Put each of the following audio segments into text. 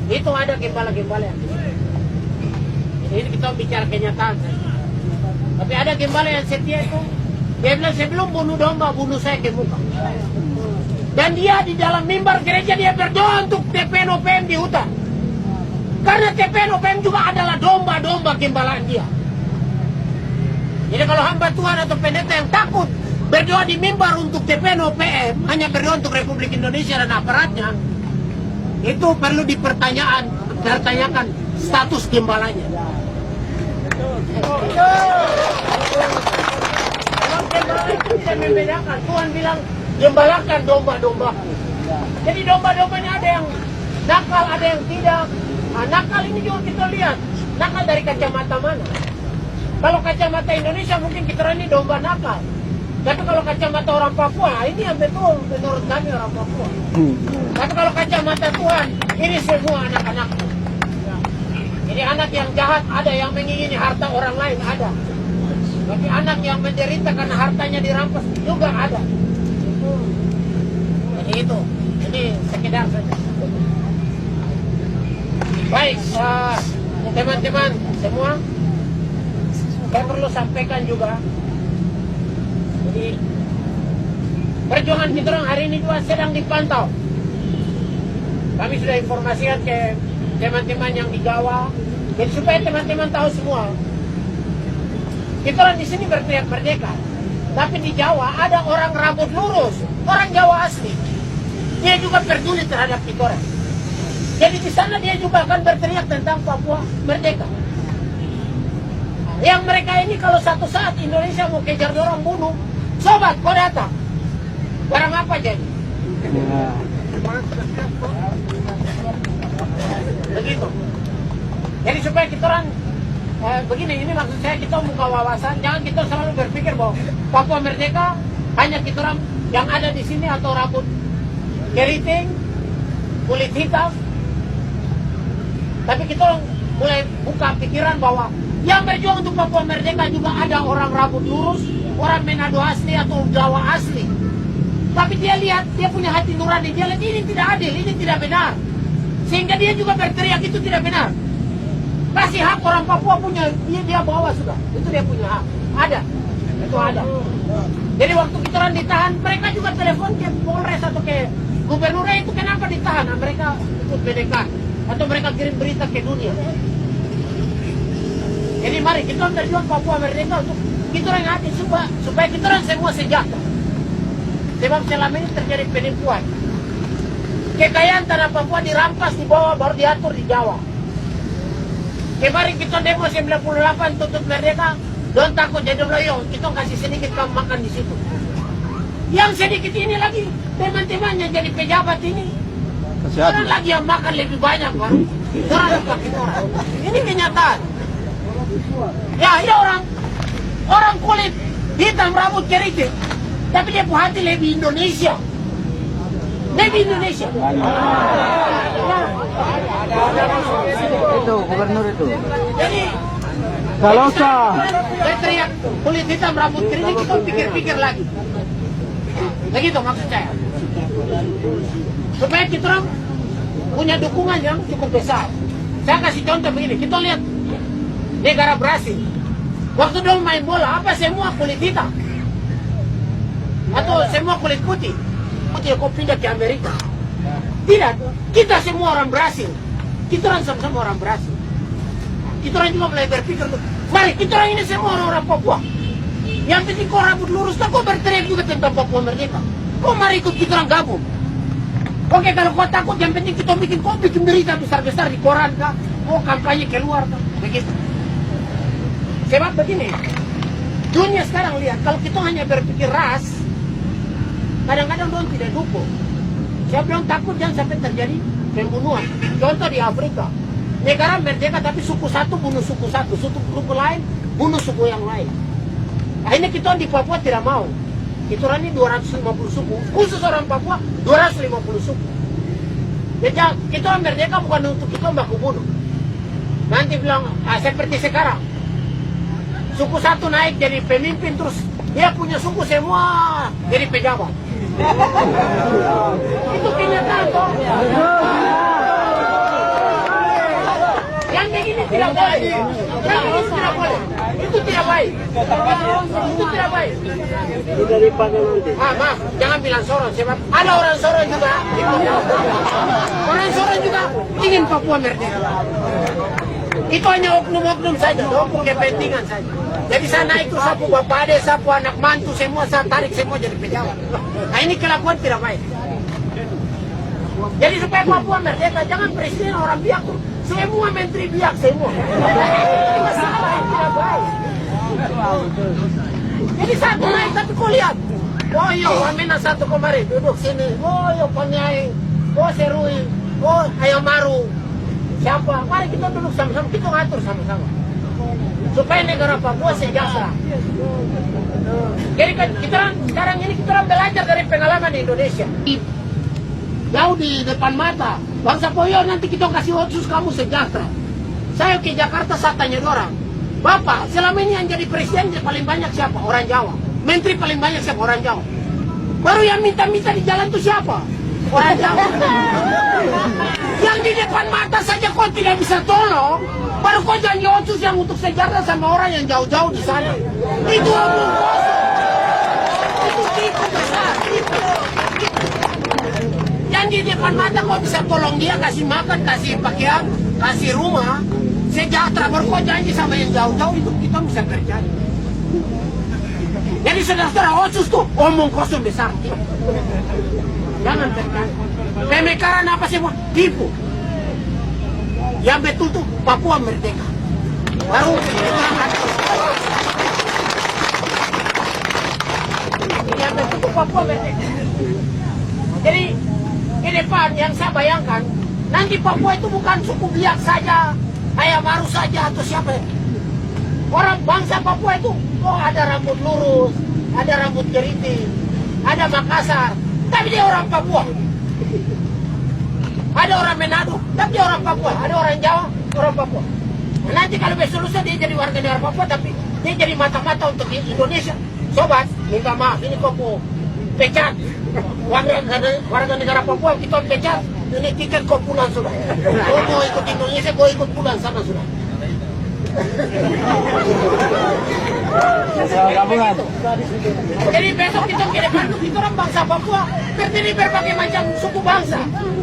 Itu ada gembala-gembala yang di sini. Ini kita bicara kenyataan. Tapi ada gembala yang setia itu, dia bilang sebelum bunuh domba, bunuh saya ke muka. Dan dia di dalam mimbar gereja dia berdoa untuk TPN OPM di hutan. Karena TPN OPM juga adalah domba-domba gembalaan dia. Jadi kalau hamba Tuhan atau pendeta yang takut berdoa di mimbar untuk TPN OPM, hanya berdoa untuk Republik Indonesia dan aparatnya, itu perlu dipertanyakan status gembalanya. Kalau gembala itu bisa membedakan. Tuhan bilang, gembalakan domba-dombaku. Jadi domba-dombanya ada yang nakal, ada yang tidak. Nah, nakal ini juga kita lihat. Nakal dari kacamata mana? Kalau kacamata Indonesia mungkin kita ini domba nakal. Tapi kalau kacamata orang Papua, ini yang betul menurut kami orang Papua. Tapi kalau kacamata Tuhan, ini semua anak-anakku. Jadi anak yang jahat ada, yang mengingini harta orang lain ada. Tapi anak yang menderita karena hartanya dirampas juga ada. Jadi itu, ini sekedar saja. Baik, teman-teman semua, saya perlu sampaikan juga. Jadi perjuangan kita orang hari ini juga sedang dipantau. Kami sudah informasikan ke teman-teman yang di Jawa, jadi supaya teman-teman tahu semua. Kita orang di sini berteriak merdeka, tapi di Jawa ada orang rambut lurus, orang Jawa asli. Dia juga peduli terhadap kita orang. Jadi di sana dia juga akan berteriak tentang Papua merdeka. Yang mereka ini kalau satu saat Indonesia mau kejar dorong bunuh, sobat kau datang. Barang apa jadi? Begitu. Jadi supaya kita orang begini, ini maksud saya kita buka wawasan. Jangan kita selalu berpikir bahwa Papua merdeka hanya kita orang yang ada di sini atau rambut keriting, kulit hitam. Tapi kita orang mulai buka pikiran bahwa yang berjuang untuk Papua merdeka juga ada orang rambut lurus, orang Manado asli atau Jawa asli. Tapi dia lihat, dia punya hati nurani, dia lihat ini tidak adil, ini tidak benar. Sehingga dia juga berteriak itu tidak benar. Kasih hak orang Papua punya, dia bawa sudah. Itu dia punya hak. Ada. Itu ada. Jadi waktu kita orang ditahan, mereka juga telepon ke Polres atau ke gubernurnya itu kenapa ditahan. Nah, mereka ikut bedekan. Atau mereka kirim berita ke dunia. Jadi mari kita berjuang Papua merdeka untuk kita orang hati supaya kita orang semua sejahtera. Sebab selama ini terjadi penipuan. Kekayaan tanah Papua dirampas di bawah baru diatur di Jawa. Kemarin kita demo 98 tutup merdeka, don't takut jadi loyo, kita kasih sedikit kamu makan di situ. Yang sedikit ini lagi teman-temannya jadi pejabat ini. Orang lagi yang makan lebih banyak baru. Orang. Ini kenyataan. Ya, ini orang kulit hitam rambut keriting, tapi dia punya hati lebih Indonesia. Lebih Indonesia. Itu gubernur itu. Jadi Kalau sah. saya teriak kulit hitam rambut keriting, kita pikir-pikir lagi. Begitu maksud saya. Supaya kita orang punya dukungan yang cukup besar. Saya kasih contoh begini, kita lihat negara Brasil. Waktu dong main bola, apa semua kulit hitam? Atau semua kulit putih? Putih kok pindah ke Amerika? Tidak, kita semua orang Brasil. Kita orang sama-sama orang Brasil. Kita orang juga mulai berpikir, mari kita orang ini semua orang Papua. Yang penting kau rambut lurus, kau berteriak juga tentang Papua merdeka. Kau mari ikut kita orang gabung. Oke, kalau kau takut, yang penting kita bikin berita besar-besar di koran kah? Oh, kampanye keluar kah? Begitu. Sebab begini, dunia sekarang lihat, kalau kita hanya berpikir ras, kadang-kadang orang tidak dukung. Saya bilang takut jangan sampai terjadi pembunuhan. Contoh di Afrika, negara merdeka tapi suku satu bunuh suku satu, suku lain bunuh suku yang lain. Akhirnya kita di Papua tidak mau. Kita orang ini 250 suku, khusus orang Papua 250 suku. Jadi kita orang merdeka bukan untuk kita baku bunuh. Nanti bilang, seperti sekarang, suku satu naik jadi pemimpin, terus dia punya suku semua jadi pejabat. Itu kenyataan toh. tidak baik. Itu tidak boleh. Itu tidak baik. Itu tidak baik. Sudah dipanggil nanti. Maaf, jangan bilang Sorong sebab ada orang Sorong juga. Orang Sorong juga ingin Papua merdeka. Itu hanya oknum-oknum saja, oknum kepentingan saja. Jadi sana itu sapu bapak ade, sapu anak mantu semua saya tarik semua jadi pejabat. Nah ini kelakuan tidak baik. Jadi supaya Papua merdeka jangan presiden orang biak, semua menteri biak semua. Ini masalah yang tidak baik. Jadi satu naik tapi kau lihat, oh yo Wamena satu kemarin duduk sini, oh yo Panyai, oh Serui, oh Ayamaru. Siapa? Mari kita duduk sama-sama, kita ngatur sama-sama. Supaya negara Papua sejahtera. Jadi kan kita sekarang ini kita belajar dari pengalaman di Indonesia. Jauh di depan mata, bangsa Poyo nanti kita kasih otsus kamu sejahtera. Saya ke Jakarta, saya tanya orang, Bapak, selama ini yang jadi presiden paling banyak siapa? Orang Jawa. Menteri paling banyak siapa? Orang Jawa. Baru yang minta-minta di jalan itu siapa? Orang Jawa. Yang di depan mata saja kau tidak bisa tolong, baru kau janji otsus yang untuk sejahtera sama orang yang jauh-jauh di sana. Itu omong kosong. Itu tipu besar. Yang di depan mata kau bisa tolong dia, kasih makan, kasih pakaian, kasih rumah, sejahtera. Baru kau janji sama yang jauh-jauh itu kita bisa terjadi. Jadi saudara otsus tuh omong kosong besar. Jangan terjadi. Pemekaran apa semua tipu. Yang betul tuh Papua merdeka. Baru yang betul tuh Papua merdeka. Jadi ke depan yang saya bayangkan nanti Papua itu bukan suku Biak saja, Ayamaru saja atau siapa. Orang bangsa Papua itu ada rambut lurus, ada rambut keriting, ada Makassar, tapi dia orang Papua. Ada orang Manado, tapi dia orang Papua. Ada orang Jawa, orang Papua. Nah, nanti kalau besok lusa dia jadi warga negara Papua, tapi dia jadi mata-mata untuk Indonesia. Sobat, minta maaf, ini kok mau pecat. Warga negara Papua kita pecat. Ini tiket kau pulang sudah. Kau mau ikut Indonesia, kau ikut pulang sana sudah. Jadi besok kita ke depan kita orang bangsa Papua terdiri berbagai macam suku bangsa.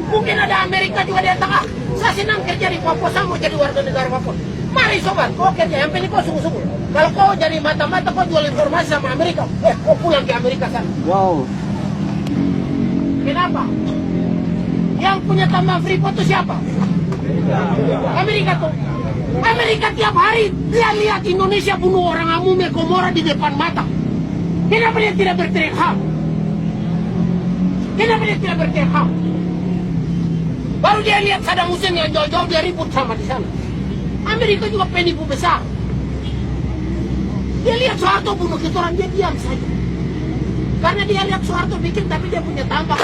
Mungkin ada Amerika juga di tengah. Saya senang kerja di Papua, saya mau jadi warga negara Papua. Mari sobat, kau kerja, yang penting kau sungguh-sungguh. Kalau kau jadi mata-mata, kau jual informasi sama Amerika, kau pulang ke Amerika sana. Wow. Kenapa? Yang punya tambang Freeport itu siapa? Amerika tuh. Amerika tiap hari dia lihat Indonesia bunuh orang Amume Komora di depan mata. Kenapa dia tidak berteriak HAM? Kenapa dia tidak berteriak HAM? Baru dia lihat Saddam Hussein yang jauh-jauh dia ribut sama di sana. Amerika juga penipu besar. Dia lihat Soeharto bunuh kita orang, dia diam saja. Karena dia lihat Soeharto bikin tapi dia punya tambang.